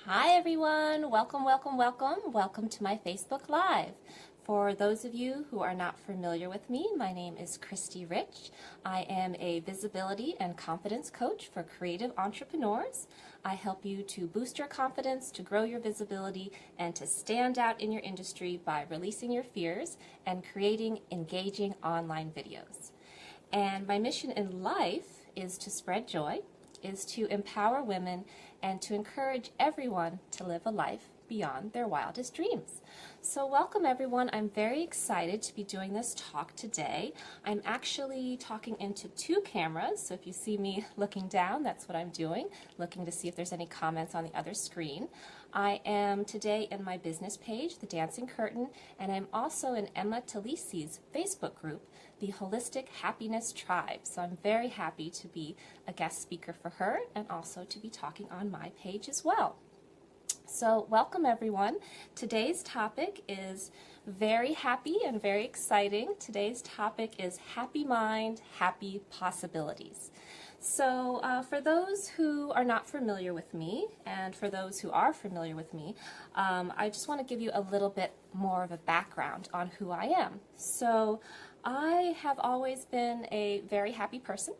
Hi everyone, welcome, welcome, welcome. Welcome to my Facebook Live. For those of you who are not familiar with me, my name is Christy Rich. I am a visibility and confidence coach for creative entrepreneurs. I help you to boost your confidence, to grow your visibility, and to stand out in your industry by releasing your fears and creating engaging online videos. And my mission in life is to spread joy, is to empower women, and to encourage everyone to live a life beyond their wildest dreams. So welcome everyone. I'm very excited to be doing this talk today. I'm actually talking into two cameras, so if you see me looking down, that's what I'm doing, looking to see if there's any comments on the other screen. I am today in my business page, The Dancing Curtain, and I'm also in Emma Talisi's Facebook group, the Holistic Happiness Tribe. So I'm very happy to be a guest speaker for her and also to be talking on my page as well. So welcome everyone. Today's topic is very happy and very exciting. Today's topic is Happy Mind, Happy Possibilities. So for those who are not familiar with me, and for those who are familiar with me, I just want to give you a little bit more of a background on who I am. So I have always been a very happy person.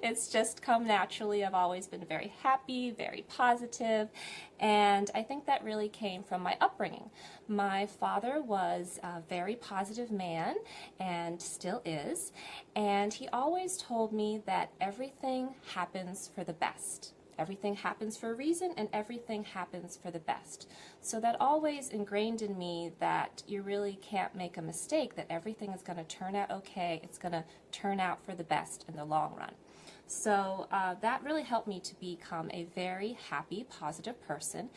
It's just come naturally. I've always been very happy, very positive, and I think that really came from my upbringing. My father was a very positive man and still is, and he always told me that everything happens for the best. Everything happens for a reason, and everything happens for the best. So that always ingrained in me that you really can't make a mistake, that everything is going to turn out okay. It's going to turn out for the best in the long run. So that really helped me to become a very happy, positive person.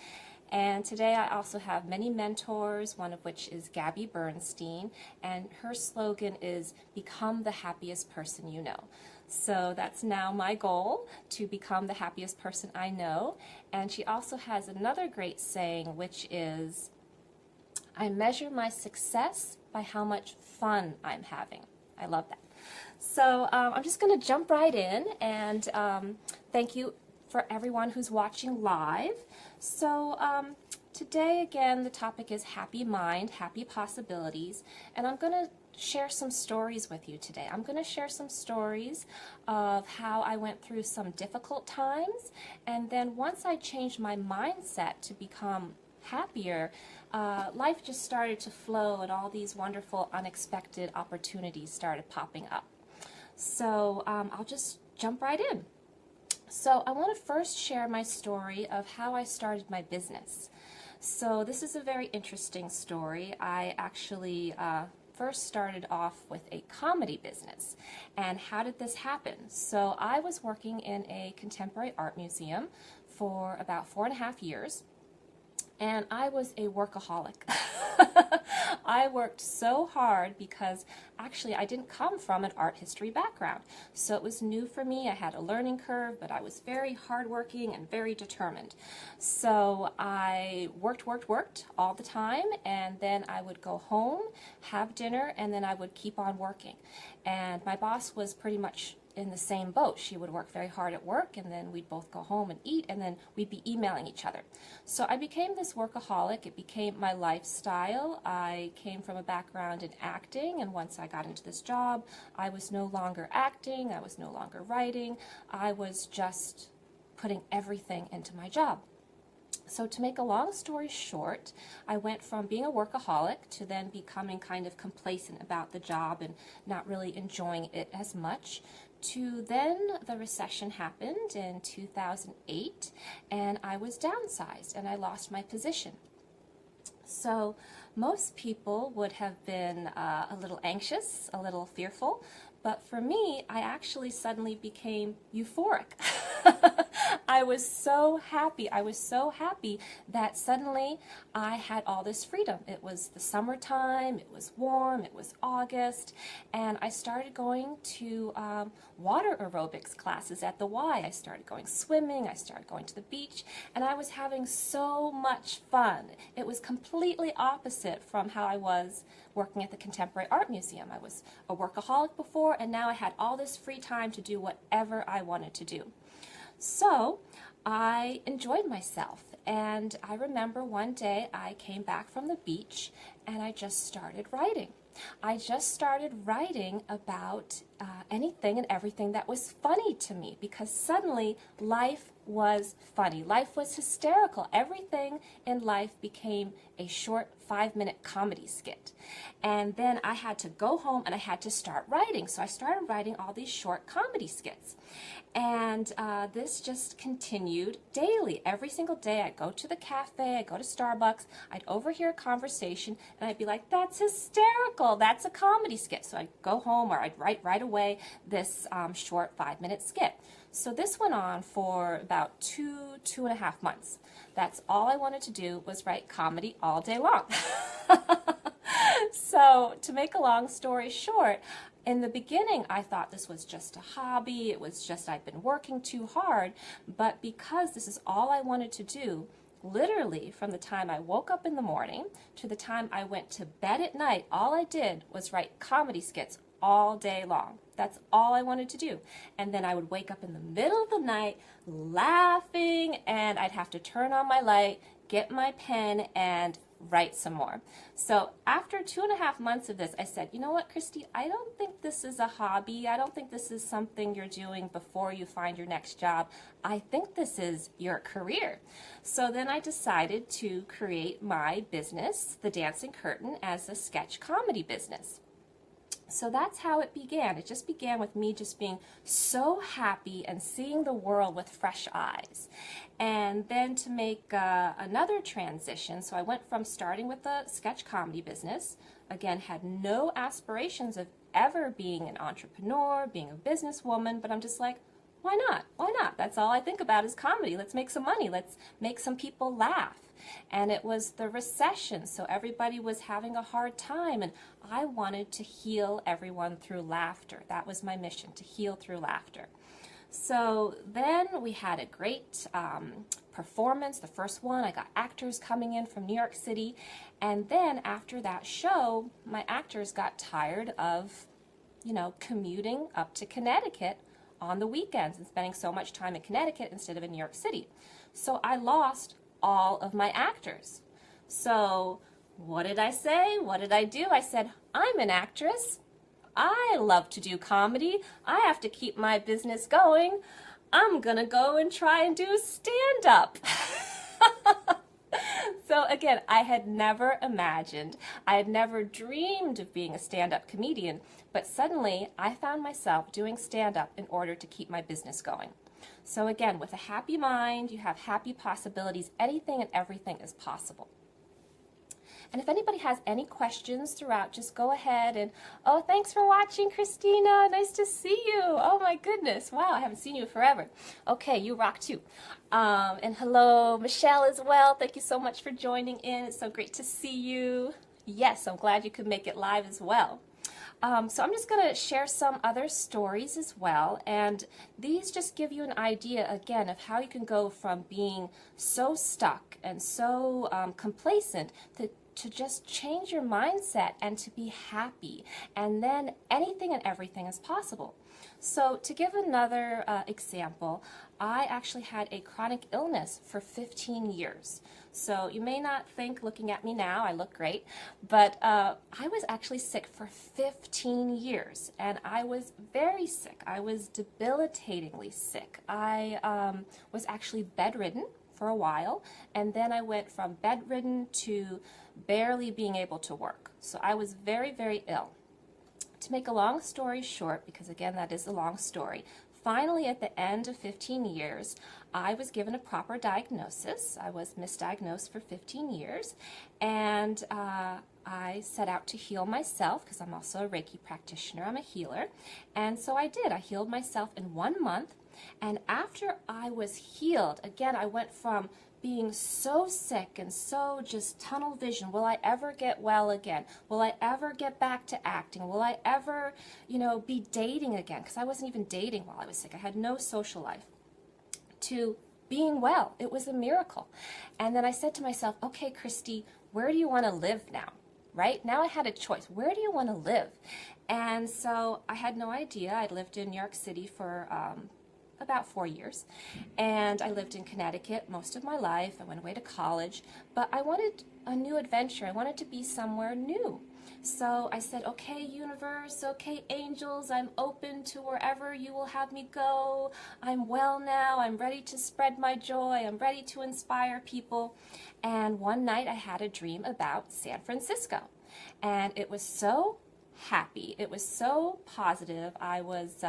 And today I also have many mentors, one of which is Gabby Bernstein, and her slogan is, "Become the happiest person you know." So that's now my goal, to become the happiest person I know. And she also has another great saying, which is, "I measure my success by how much fun I'm having." I love that. So I'm just going to jump right in, and thank you for everyone who's watching live. So today, again, the topic is Happy Mind, Happy Possibilities, and I'm going to share some stories with you today. I'm going to share some stories of how I went through some difficult times, and then once I changed my mindset to become happier, life just started to flow, and all these wonderful, unexpected opportunities started popping up. So I'll just jump right in. So I want to first share my story of how I started my business. So this is a very interesting story. I actually first started off with a comedy business. And how did this happen? So I was working in a contemporary art museum for about 4.5 years, and I was a workaholic. I worked so hard because actually I didn't come from an art history background. So it was new for me. I had a learning curve, but I was very hardworking and very determined. So I worked all the time, and then I would go home, have dinner, and then I would keep on working. And my boss was pretty much in the same boat. She would work very hard at work, and then we'd both go home and eat, and then we'd be emailing each other. So I became this workaholic. It became my lifestyle. I came from a background in acting, and once I got into this job, I was no longer acting, I was no longer writing, I was just putting everything into my job. So to make a long story short, I went from being a workaholic to then becoming kind of complacent about the job and not really enjoying it as much, to then the recession happened in 2008, and I was downsized and I lost my position. So most people would have been a little anxious, a little fearful, but for me, I actually suddenly became euphoric. I was so happy. I was so happy that suddenly I had all this freedom. It was the summertime, it was warm, it was August, and I started going to water aerobics classes at the Y. I started going swimming, I started going to the beach, and I was having so much fun. It was completely opposite from how I was working at the Contemporary Art Museum. I was a workaholic before, and now I had all this free time to do whatever I wanted to do. So I enjoyed myself. And I remember one day I came back from the beach and I just started writing. I just started writing about anything and everything that was funny to me, because suddenly life was funny. Life was hysterical. Everything in life became a short 5-minute comedy skit. And then I had to go home and I had to start writing. So I started writing all these short comedy skits. And this just continued daily. Every single day I'd go to the cafe, I'd go to Starbucks, I'd overhear a conversation, and I'd be like, that's hysterical, that's a comedy skit. So I'd go home or I'd write right away this short 5-minute skit. So this went on for about 2.5 months. That's all I wanted to do, was write comedy all day long. So to make a long story short, in the beginning, I thought this was just a hobby. It was just I'd been working too hard. But because this is all I wanted to do, literally from the time I woke up in the morning to the time I went to bed at night, all I did was write comedy skits all day long. That's all I wanted to do. And then I would wake up in the middle of the night laughing, and I'd have to turn on my light, get my pen, and write some more. So after 2.5 months of this, I said, you know what, Christy, I don't think this is a hobby. I don't think this is something you're doing before you find your next job. I think this is your career. So then I decided to create my business, The Dancing Curtain, as a sketch comedy business. So that's how it began. It just began with me just being so happy and seeing the world with fresh eyes. And then to make another transition, so I went from starting with the sketch comedy business, again, had no aspirations of ever being an entrepreneur, being a businesswoman, but I'm just like, why not? Why not? That's all I think about is comedy. Let's make some money. Let's make some people laugh. And it was the recession, so everybody was having a hard time, and I wanted to heal everyone through laughter. That was my mission, to heal through laughter. So then we had a great performance, the first one. I got actors coming in from New York City, and then after that show, my actors got tired of, commuting up to Connecticut on the weekends and spending so much time in Connecticut instead of in New York City. So I lost all of my actors. So what did I say? What did I do? I said, I'm an actress. I love to do comedy. I have to keep my business going. I'm gonna go and try and do stand-up. So again, I had never imagined, I had never dreamed of being a stand-up comedian, but suddenly I found myself doing stand-up in order to keep my business going. So again, with a happy mind, you have happy possibilities. Anything and everything is possible. And if anybody has any questions throughout, just go ahead and, oh, thanks for watching, Christina. Nice to see you. Oh my goodness. Wow, I haven't seen you forever. Okay, you rock too. And hello, Michelle as well. Thank you so much for joining in. It's so great to see you. Yes, I'm glad you could make it live as well. So I'm just going to share some other stories as well, and these just give you an idea, again, of how you can go from being so stuck and so complacent to just change your mindset and to be happy, and then anything and everything is possible. So to give another example, I actually had a chronic illness for 15 years. So you may not think, looking at me now, I look great, but I was actually sick for 15 years, and I was very sick. I was debilitatingly sick. I was actually bedridden for a while, and then I went from bedridden to barely being able to work. So I was very, very ill. To make a long story short, because again, that is a long story, finally at the end of 15 years, I was given a proper diagnosis. I was misdiagnosed for 15 years, and I set out to heal myself because I'm also a Reiki practitioner. I'm a healer, and so I did. I healed myself in 1 month, and after I was healed, again, I went from being so sick and so just tunnel vision. Will I ever get well again? Will I ever get back to acting? Will I ever, be dating again? Because I wasn't even dating while I was sick. I had no social life. To being well. It was a miracle. And then I said to myself, okay, Christy, where do you want to live now? Right? Now I had a choice. Where do you want to live? And so I had no idea. I'd lived in New York City for about 4 years. And I lived in Connecticut most of my life. I went away to college, but I wanted a new adventure. I wanted to be somewhere new. So I said, okay, universe, okay, angels, I'm open to wherever you will have me go. I'm well now. I'm ready to spread my joy. I'm ready to inspire people. And one night I had a dream about San Francisco. And it was so happy. It was so positive. I was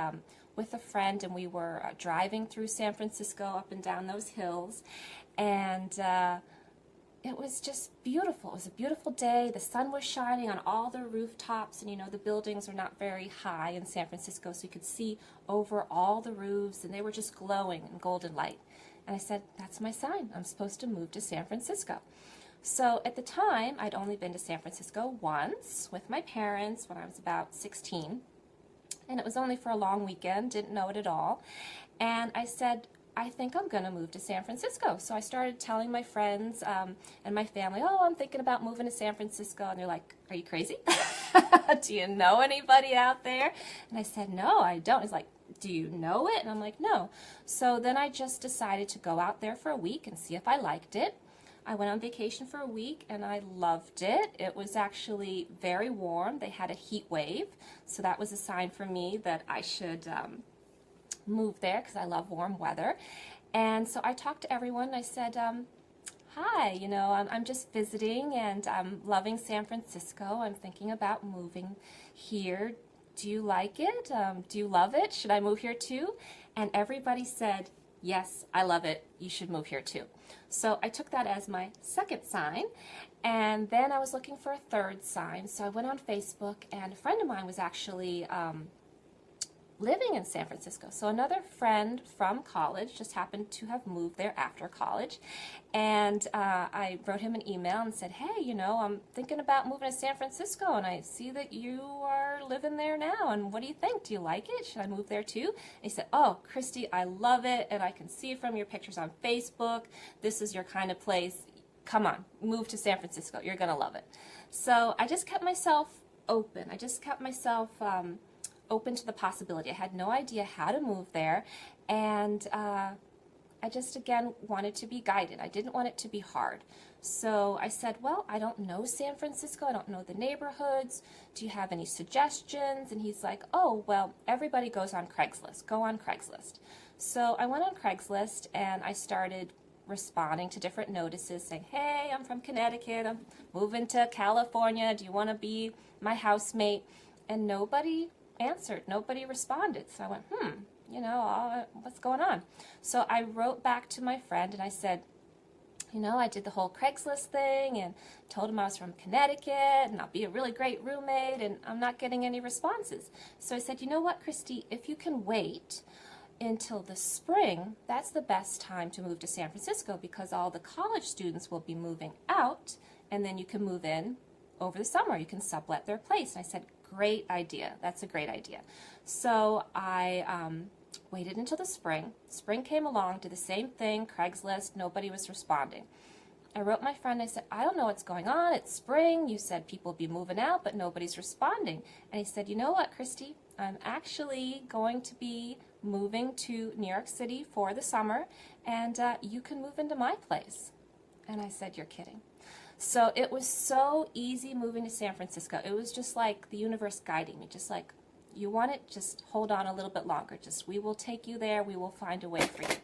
with a friend, and we were driving through San Francisco up and down those hills. And it was just beautiful. It was a beautiful day. The sun was shining on all the rooftops, and you know, the buildings are not very high in San Francisco, so you could see over all the roofs, and they were just glowing in golden light. And I said, that's my sign. I'm supposed to move to San Francisco. So at the time, I'd only been to San Francisco once with my parents when I was about 16, and it was only for a long weekend, didn't know it at all. And I said, I think I'm going to move to San Francisco. So I started telling my friends and my family, oh, I'm thinking about moving to San Francisco. And they're like, are you crazy? Do you know anybody out there? And I said, no, I don't. He's like, do you know it? And I'm like, no. So then I just decided to go out there for a week and see if I liked it. I went on vacation for a week and I loved it. It was actually very warm. They had a heat wave. So that was a sign for me that I should move there because I love warm weather. And so I talked to everyone. I said, hi, you know, I'm just visiting and I'm loving San Francisco. I'm thinking about moving here. Do you like it? Do you love it? Should I move here too? And everybody said, yes, I love it. You should move here too. So I took that as my second sign. And then I was looking for a third sign. So I went on Facebook, and a friend of mine was actually living in San Francisco. So another friend from college just happened to have moved there after college. And I wrote him an email and said, hey, you know, I'm thinking about moving to San Francisco, and I see that you are living there now. And what do you think? Do you like it? Should I move there too? And he said, oh, Christy, I love it. And I can see from your pictures on Facebook, this is your kind of place. Come on, move to San Francisco. You're going to love it. So I just kept myself open. I just kept myself open to the possibility. I had no idea how to move there, and I just, again, wanted to be guided. I didn't want it to be hard. So I said, well, I don't know San Francisco. I don't know the neighborhoods. Do you have any suggestions? And he's like, oh, well, everybody goes on Craigslist. Go on Craigslist. So I went on Craigslist, and I started responding to different notices saying, hey, I'm from Connecticut. I'm moving to California. Do you want to be my housemate? And nobody answered. Nobody responded. So I went, you know, what's going on? So I wrote back to my friend and I said, you know, I did the whole Craigslist thing and told him I was from Connecticut and I'll be a really great roommate, and I'm not getting any responses. So I said, you know what, Christy, if you can wait until the spring, that's the best time to move to San Francisco, because all the college students will be moving out, and then you can move in over the summer. You can sublet their place. And I said, great idea. That's a great idea. So I waited until the spring. Spring came along, did the same thing, Craigslist, nobody was responding. I wrote my friend, I said, I don't know what's going on. It's spring. You said people will be moving out, but nobody's responding. And he said, you know what, Christy? I'm actually going to be moving to New York City for the summer, and you can move into my place. And I said, you're kidding. So it was so easy moving to San Francisco. It was just like the universe guiding me, just like, you want it, just hold on a little bit longer. Just, we will take you there. We will find a way for you.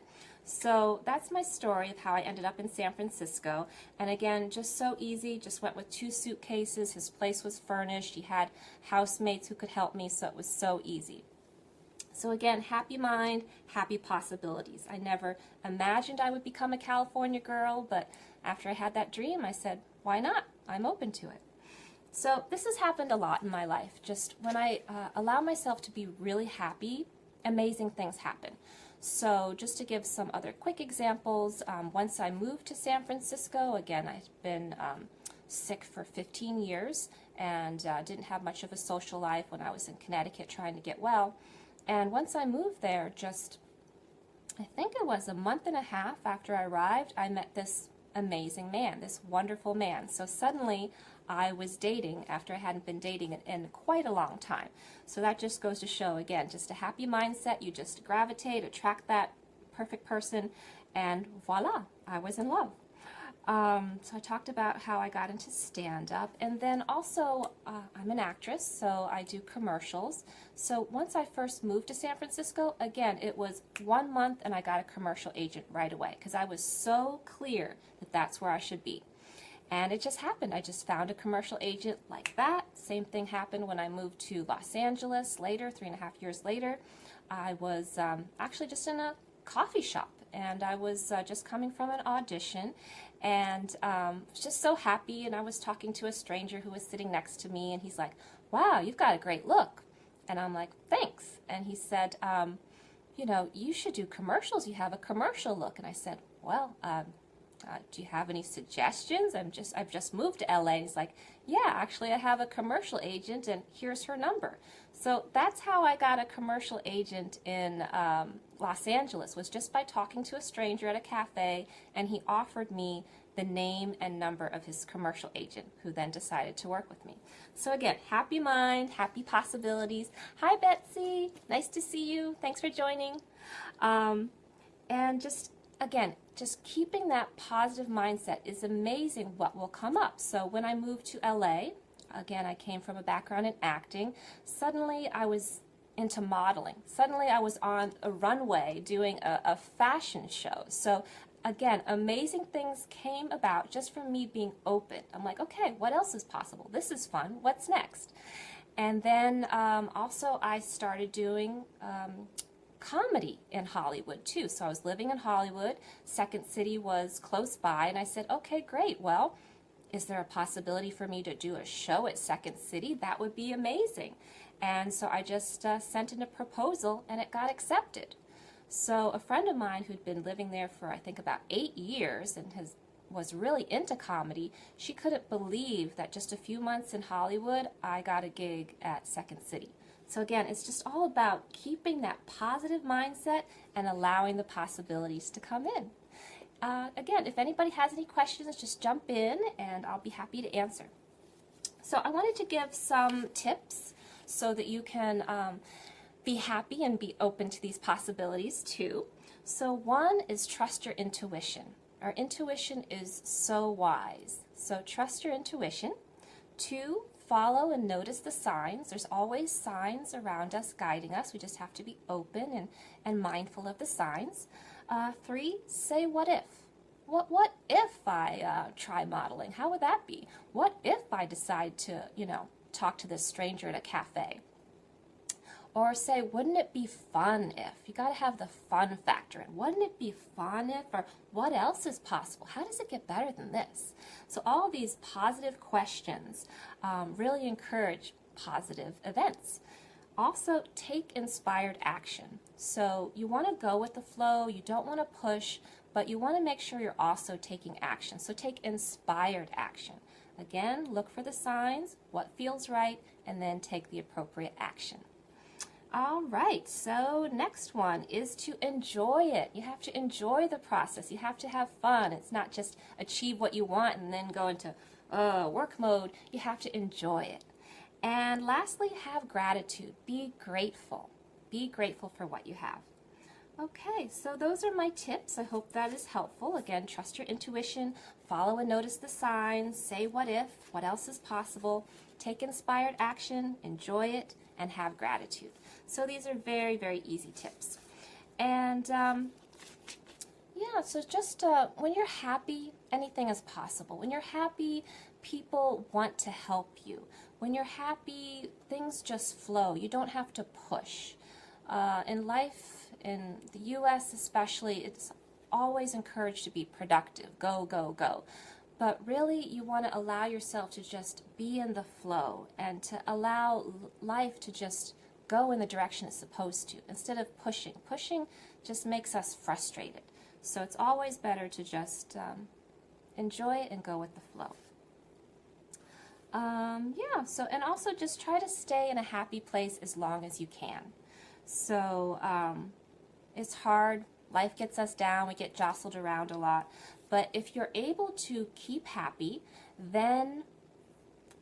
So that's my story of how I ended up in San Francisco. And again, just so easy, just went with 2 suitcases. His place was furnished. He had housemates who could help me, so it was so easy. So again, happy mind, happy possibilities. I never imagined I would become a California girl, but after I had that dream, I said, why not? I'm open to it. So this has happened a lot in my life. Just when I allow myself to be really happy, amazing things happen. So just to give some other quick examples, once I moved to San Francisco, again, I've been sick for 15 years and didn't have much of a social life when I was in Connecticut trying to get well. And once I moved there, just, I think it was a month and a half after I arrived, I met this amazing man, this wonderful man. So suddenly I was dating after I hadn't been dating in quite a long time. So that just goes to show, again, just a happy mindset. You just gravitate, attract that perfect person, and voila, I was in love. So I talked about how I got into stand-up, and then also I'm an actress, so I do commercials. So once I first moved to San Francisco, again, it was 1 month and I got a commercial agent right away because I was so clear that that's where I should be. And it just happened. I just found a commercial agent like that. Same thing happened when I moved to Los Angeles later, 3.5 years later. I was actually just in a coffee shop, and I was just coming from an audition, and was just so happy. And I was talking to a stranger who was sitting next to me, and he's like, "Wow, you've got a great look." And I'm like, "Thanks." And he said, "You know, you should do commercials. You have a commercial look." And I said, "Well, do you have any suggestions? I've just moved to LA." He's like, "Yeah, actually I have a commercial agent and here's her number." So that's how I got a commercial agent in Los Angeles, was just by talking to a stranger at a cafe, and he offered me the name and number of his commercial agent, who then decided to work with me. So again, happy mind, happy possibilities. Hi Betsy, nice to see you. Thanks for joining. And just again, just keeping that positive mindset is amazing what will come up. So when I moved to LA, again, I came from a background in acting. Suddenly I was into modeling. Suddenly I was on a runway doing a fashion show. So again, amazing things came about just from me being open. I'm like, okay, what else is possible? This is fun. What's next? And then also I started doing comedy in Hollywood too. So I was living in Hollywood. Second City was close by, and I said, okay, great. Well, is there a possibility for me to do a show at Second City? That would be amazing. And so I just sent in a proposal, and it got accepted. So a friend of mine who'd been living there for I think about 8 years and was really into comedy, she couldn't believe that just a few months in Hollywood, I got a gig at Second City. So again, it's just all about keeping that positive mindset and allowing the possibilities to come in. Again, if anybody has any questions, just jump in and I'll be happy to answer. So I wanted to give some tips so that you can be happy and be open to these possibilities too. So one is trust your intuition. Our intuition is so wise. So trust your intuition. 2, follow and notice the signs. There's always signs around us guiding us. We just have to be open and mindful of the signs. 3, say what if. What if I try modeling? How would that be? What if I decide to, talk to this stranger at a cafe? Or say, wouldn't it be fun if? You got to have the fun factor in. Wouldn't it be fun if? Or what else is possible? How does it get better than this? So all of these positive questions really encourage positive events. Also, take inspired action. So you want to go with the flow. You don't want to push, but you want to make sure you're also taking action. So take inspired action. Again, look for the signs, what feels right, and then take the appropriate action. All right, so next one is to enjoy it. You have to enjoy the process. You have to have fun. It's not just achieve what you want and then go into work mode. You have to enjoy it. And lastly, have gratitude. Be grateful. Be grateful for what you have. Okay, so those are my tips. I hope that is helpful. Again, trust your intuition, follow and notice the signs, say what if, what else is possible, take inspired action, enjoy it, and have gratitude. So these are very, very easy tips. And yeah, so just when you're happy, anything is possible. When you're happy, people want to help you. When you're happy, things just flow. You don't have to push. In life, in the U.S. especially, it's always encouraged to be productive. Go, go, go. But really, you want to allow yourself to just be in the flow and to allow life to just go in the direction it's supposed to instead of pushing. Pushing just makes us frustrated. So it's always better to just enjoy it and go with the flow. Yeah, so and also just try to stay in a happy place as long as you can. So it's hard Life gets us down, we get jostled around a lot. But if you're able to keep happy, then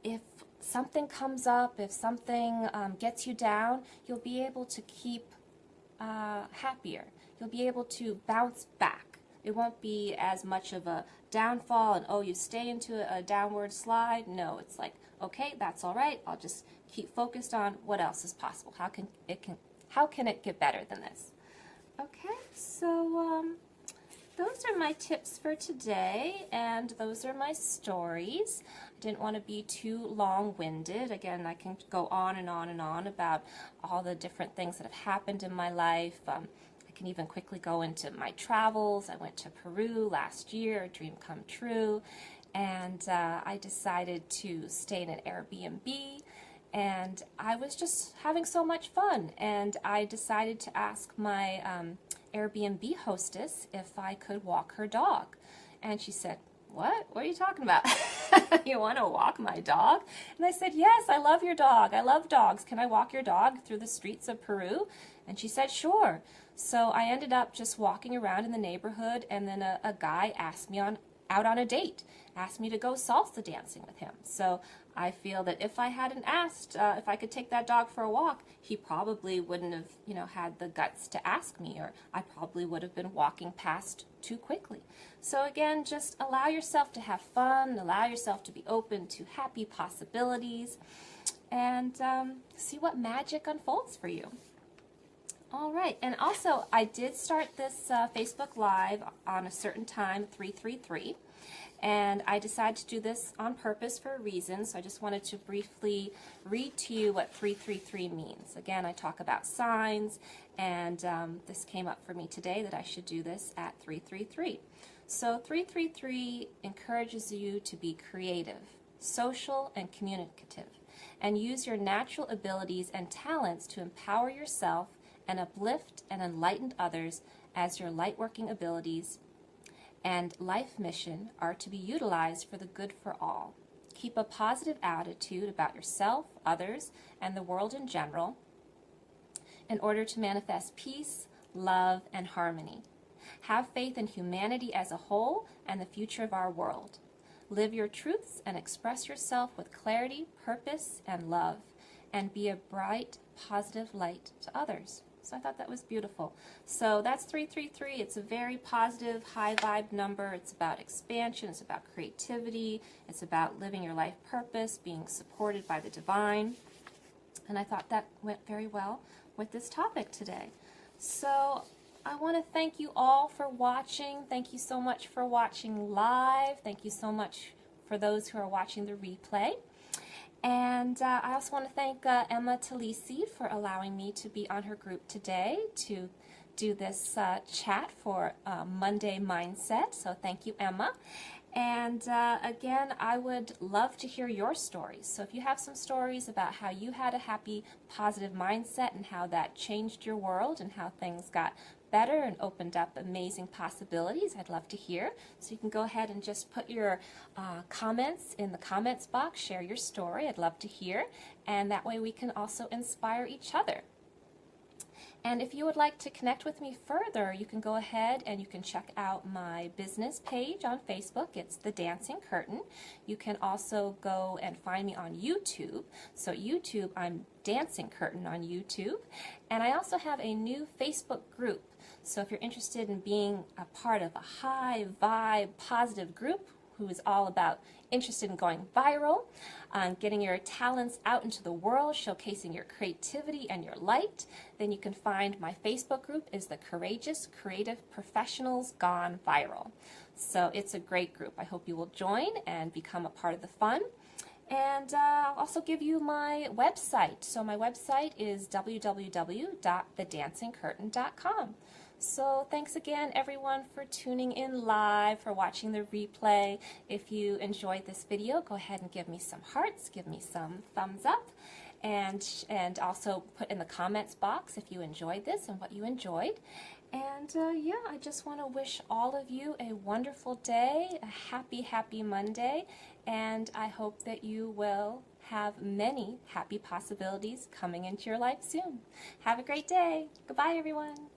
if something comes up, if something gets you down, you'll be able to keep happier. You'll be able to bounce back. It won't be as much of a downfall and, oh, you stay into a downward slide. No, it's like, okay, that's all right. I'll just keep focused on what else is possible. How can it get better than this? Okay, so those are my tips for today, and those are my stories. I didn't want to be too long-winded. Again, I can go on and on and on about all the different things that have happened in my life. I can even quickly go into my travels. I went to Peru last year, a dream come true, and I decided to stay in an Airbnb, and I was just having so much fun, and I decided to ask my Airbnb hostess if I could walk her dog. And she said, "What? What are you talking about? You want to walk my dog?" And I said, "Yes, I love your dog. I love dogs. Can I walk your dog through the streets of Peru?" And she said, "Sure." So I ended up just walking around in the neighborhood, and then a guy asked me out on a date, asked me to go salsa dancing with him. So I feel that if I hadn't asked if I could take that dog for a walk, he probably wouldn't have, had the guts to ask me, or I probably would have been walking past too quickly. So again, just allow yourself to have fun, allow yourself to be open to happy possibilities, and see what magic unfolds for you. All right, and also I did start this Facebook Live on a certain time, 333, and I decided to do this on purpose for a reason, so I just wanted to briefly read to you what 333 means. Again, I talk about signs, and this came up for me today that I should do this at 333. So 333 encourages you to be creative, social, and communicative, and use your natural abilities and talents to empower yourself and uplift and enlighten others, as your light-working abilities and life mission are to be utilized for the good for all. Keep a positive attitude about yourself, others, and the world in general in order to manifest peace, love, and harmony. Have faith in humanity as a whole and the future of our world. Live your truths and express yourself with clarity, purpose, and love, and be a bright, positive light to others. So I thought that was beautiful. So that's 333. It's a very positive, high vibe number. It's about expansion. It's about creativity. It's about living your life purpose, being supported by the divine. And I thought that went very well with this topic today. So I want to thank you all for watching. Thank you so much for watching live. Thank you so much for those who are watching the replay. And I also want to thank Emma Talisi for allowing me to be on her group today to do this chat for Monday Mindset. So thank you, Emma. And again, I would love to hear your stories. So if you have some stories about how you had a happy, positive mindset and how that changed your world and how things got better and opened up amazing possibilities, I'd love to hear. So you can go ahead and just put your comments in the comments box, share your story. I'd love to hear, and that way we can also inspire each other. And if you would like to connect with me further, you can go ahead and you can check out my business page on Facebook. It's The Dancing Curtain. You can also go and find me on YouTube. So YouTube, I'm Dancing Curtain on YouTube. And I also have a new Facebook group. So if you're interested in being a part of a high vibe, positive group who is all about interested in going viral, getting your talents out into the world, showcasing your creativity and your light, then you can find my Facebook group is the Courageous Creative Professionals Gone Viral. So it's a great group. I hope you will join and become a part of the fun. And I'll also give you my website. So my website is www.thedancingcurtain.com. So thanks again, everyone, for tuning in live, for watching the replay. If you enjoyed this video, go ahead and give me some hearts, give me some thumbs up, and also put in the comments box if you enjoyed this and what you enjoyed. And yeah, I just want to wish all of you a wonderful day, a happy, happy Monday, and I hope that you will have many happy possibilities coming into your life soon. Have a great day. Goodbye, everyone.